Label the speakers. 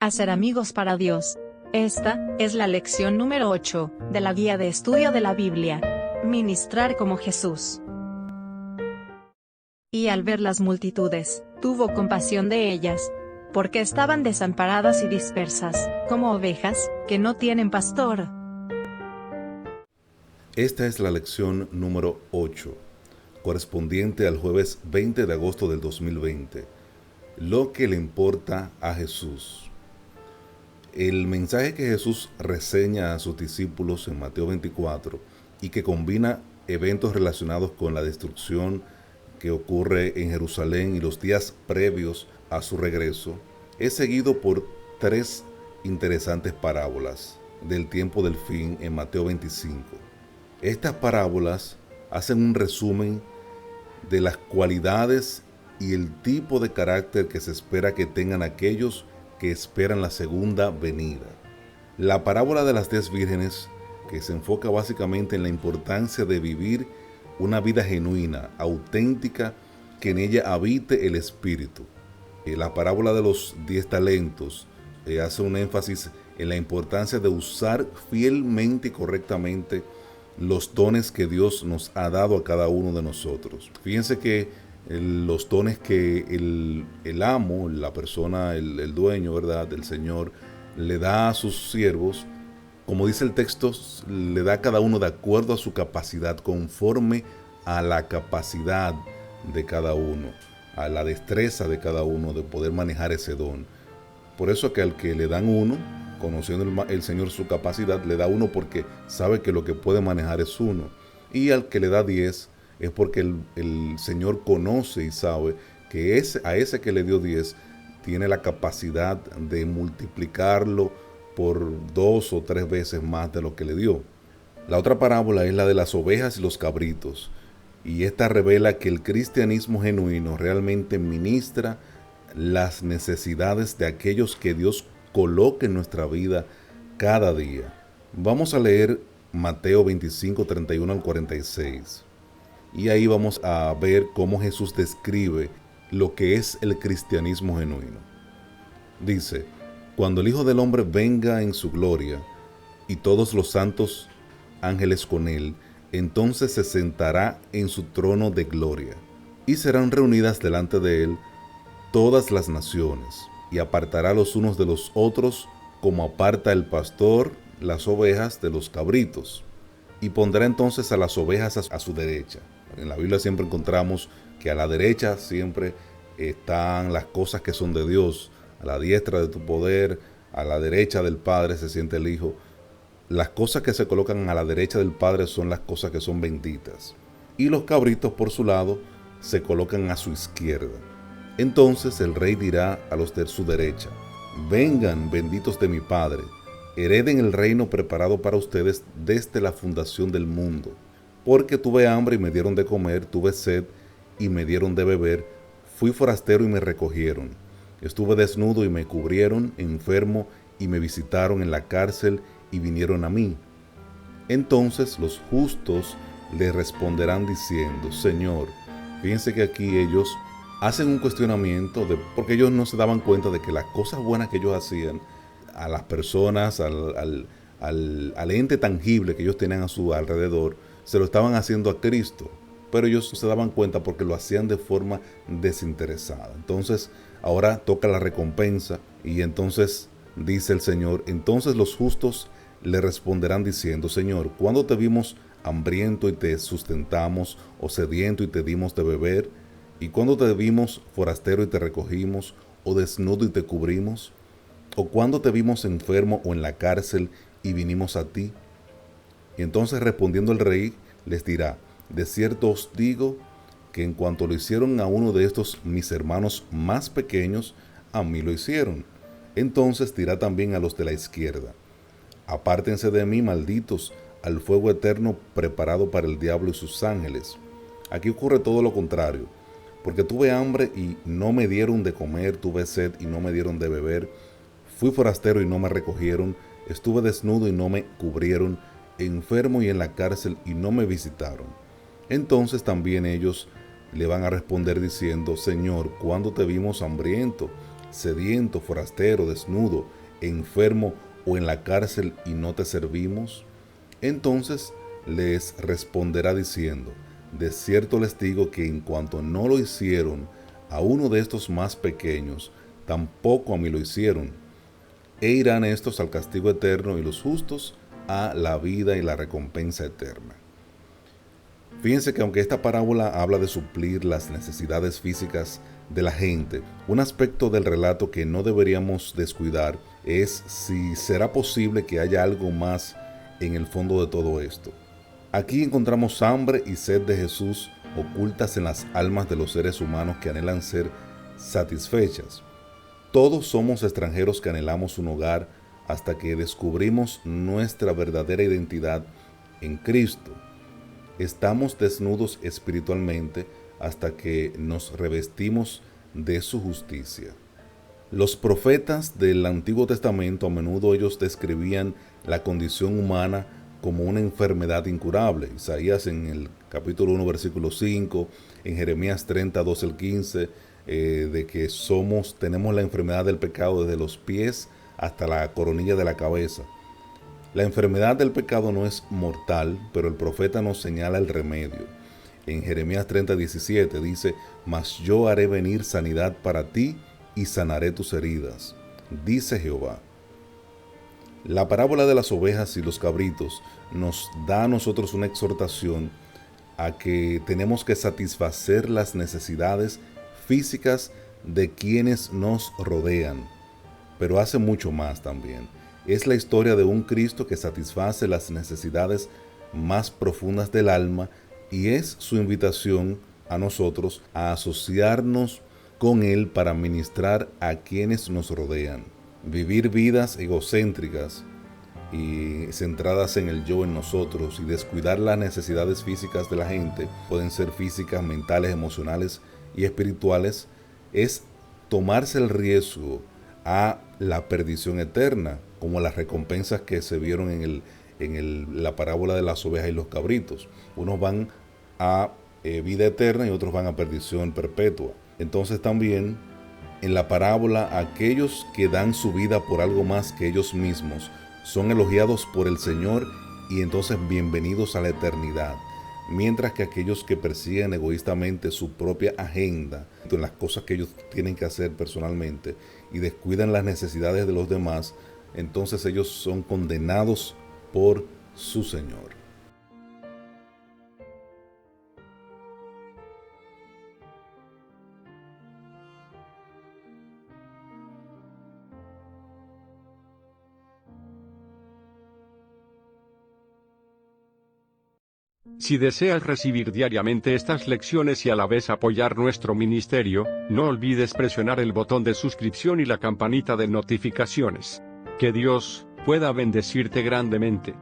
Speaker 1: Hacer amigos para Dios. Esta es la lección número 8 de la guía de estudio de la Biblia. Ministrar como Jesús. Y al ver las multitudes, tuvo compasión de ellas, porque estaban desamparadas y dispersas, como ovejas que no tienen pastor.
Speaker 2: Esta es la lección número 8, correspondiente al jueves 20 de agosto del 2020. Lo que le importa a Jesús. El mensaje que Jesús reseña a sus discípulos en Mateo 24 y que combina eventos relacionados con la destrucción que ocurre en Jerusalén y los días previos a su regreso, es seguido por tres interesantes parábolas del tiempo del fin en Mateo 25. Estas parábolas hacen un resumen de las cualidades y el tipo de carácter que se espera que tengan aquellos que esperan la segunda venida. La parábola de las 10 vírgenes, que se enfoca básicamente en la importancia de vivir una vida genuina, auténtica, que en ella habite el Espíritu. La parábola de los 10 talentos hace un énfasis en la importancia de usar fielmente y correctamente los dones que Dios nos ha dado a cada uno de nosotros. Fíjense que los dones que el amo, la persona, el dueño, ¿verdad?, el Señor, le da a sus siervos, como dice el texto, le da a cada uno de acuerdo a su capacidad, conforme a la capacidad de cada uno, a la destreza de cada uno de poder manejar ese don. Por eso que al que le dan uno, conociendo el Señor su capacidad, le da uno porque sabe que lo que puede manejar es uno. Y al que le da 10 es porque el Señor conoce y sabe que a ese que le dio 10 tiene la capacidad de multiplicarlo por 2 o 3 veces más de lo que le dio. La otra parábola es la de las ovejas y los cabritos. Y esta revela que el cristianismo genuino realmente ministra las necesidades de aquellos que Dios coloque en nuestra vida cada día. Vamos a leer Mateo 25, 31 al 46. Y ahí vamos a ver cómo Jesús describe lo que es el cristianismo genuino. Dice: cuando el Hijo del Hombre venga en su gloria y todos los santos ángeles con él, entonces se sentará en su trono de gloria, y serán reunidas delante de él todas las naciones, y apartará los unos de los otros, como aparta el pastor las ovejas de los cabritos, y pondrá entonces a las ovejas a su derecha. En la Biblia siempre encontramos que a la derecha siempre están las cosas que son de Dios. A la diestra de tu poder, a la derecha del Padre se siente el Hijo. Las cosas que se colocan a la derecha del Padre son las cosas que son benditas. Y los cabritos por su lado se colocan a su izquierda. Entonces el rey dirá a los de su derecha: vengan, benditos de mi Padre, hereden el reino preparado para ustedes desde la fundación del mundo. Porque tuve hambre y me dieron de comer, tuve sed y me dieron de beber, fui forastero y me recogieron, estuve desnudo y me cubrieron, enfermo y me visitaron, en la cárcel y vinieron a mí. Entonces los justos le responderán diciendo: Señor. Fíjense que aquí ellos hacen un cuestionamiento porque ellos no se daban cuenta de que las cosas buenas que ellos hacían a las personas, al ente tangible que ellos tenían a su alrededor, se lo estaban haciendo a Cristo, pero ellos se daban cuenta porque lo hacían de forma desinteresada. Entonces ahora toca la recompensa, y entonces dice el Señor: entonces los justos le responderán diciendo: Señor, ¿cuándo te vimos hambriento y te sustentamos, o sediento y te dimos de beber? ¿Y cuándo te vimos forastero y te recogimos, o desnudo y te cubrimos? ¿O cuándo te vimos enfermo o en la cárcel y vinimos a ti? Y entonces respondiendo el rey les dirá: de cierto os digo que en cuanto lo hicieron a uno de estos mis hermanos más pequeños, a mí lo hicieron. Entonces dirá también a los de la izquierda: apártense de mí, malditos, al fuego eterno preparado para el diablo y sus ángeles. Aquí ocurre todo lo contrario. Porque tuve hambre y no me dieron de comer, tuve sed y no me dieron de beber, fui forastero y no me recogieron, estuve desnudo y no me cubrieron, enfermo y en la cárcel y no me visitaron. Entonces también ellos le van a responder diciendo: Señor, ¿cuándo te vimos hambriento, sediento, forastero, desnudo, enfermo o en la cárcel y no te servimos? Entonces les responderá diciendo, de cierto les digo que en cuanto no lo hicieron a uno de estos más pequeños, tampoco a mí lo hicieron. E irán estos al castigo eterno y los justos a la vida y la recompensa eterna. Fíjense que aunque esta parábola habla de suplir las necesidades físicas de la gente, un aspecto del relato que no deberíamos descuidar es si será posible que haya algo más en el fondo de todo esto. Aquí encontramos hambre y sed de Jesús ocultas en las almas de los seres humanos que anhelan ser satisfechas. Todos somos extranjeros que anhelamos un hogar hasta que descubrimos nuestra verdadera identidad en Cristo. Estamos desnudos espiritualmente hasta que nos revestimos de su justicia. Los profetas del Antiguo Testamento a menudo ellos describían la condición humana como una enfermedad incurable. Isaías en el capítulo 1 versículo 5, en Jeremías 30, 12 al 15, de que tenemos la enfermedad del pecado desde los pies hasta la coronilla de la cabeza. La enfermedad del pecado no es mortal, pero el profeta nos señala el remedio. En Jeremías 30, 17 dice, mas yo haré venir sanidad para ti y sanaré tus heridas, dice Jehová. La parábola de las ovejas y los cabritos nos da a nosotros una exhortación a que tenemos que satisfacer las necesidades físicas de quienes nos rodean, pero hace mucho más también. Es la historia de un Cristo que satisface las necesidades más profundas del alma y es su invitación a nosotros a asociarnos con Él para ministrar a quienes nos rodean. Vivir vidas egocéntricas y centradas en el yo en nosotros y descuidar las necesidades físicas de la gente, pueden ser físicas, mentales, emocionales y espirituales, es tomarse el riesgo a la perdición eterna, como las recompensas que se vieron en la parábola de las ovejas y los cabritos. Unos van a vida eterna y otros van a perdición perpetua. Entonces también en la parábola aquellos que dan su vida por algo más que ellos mismos son elogiados por el Señor y entonces bienvenidos a la eternidad. Mientras que aquellos que persiguen egoístamente su propia agenda, en las cosas que ellos tienen que hacer personalmente y descuidan las necesidades de los demás, entonces ellos son condenados por su Señor.
Speaker 3: Si deseas recibir diariamente estas lecciones y a la vez apoyar nuestro ministerio, no olvides presionar el botón de suscripción y la campanita de notificaciones. Que Dios pueda bendecirte grandemente.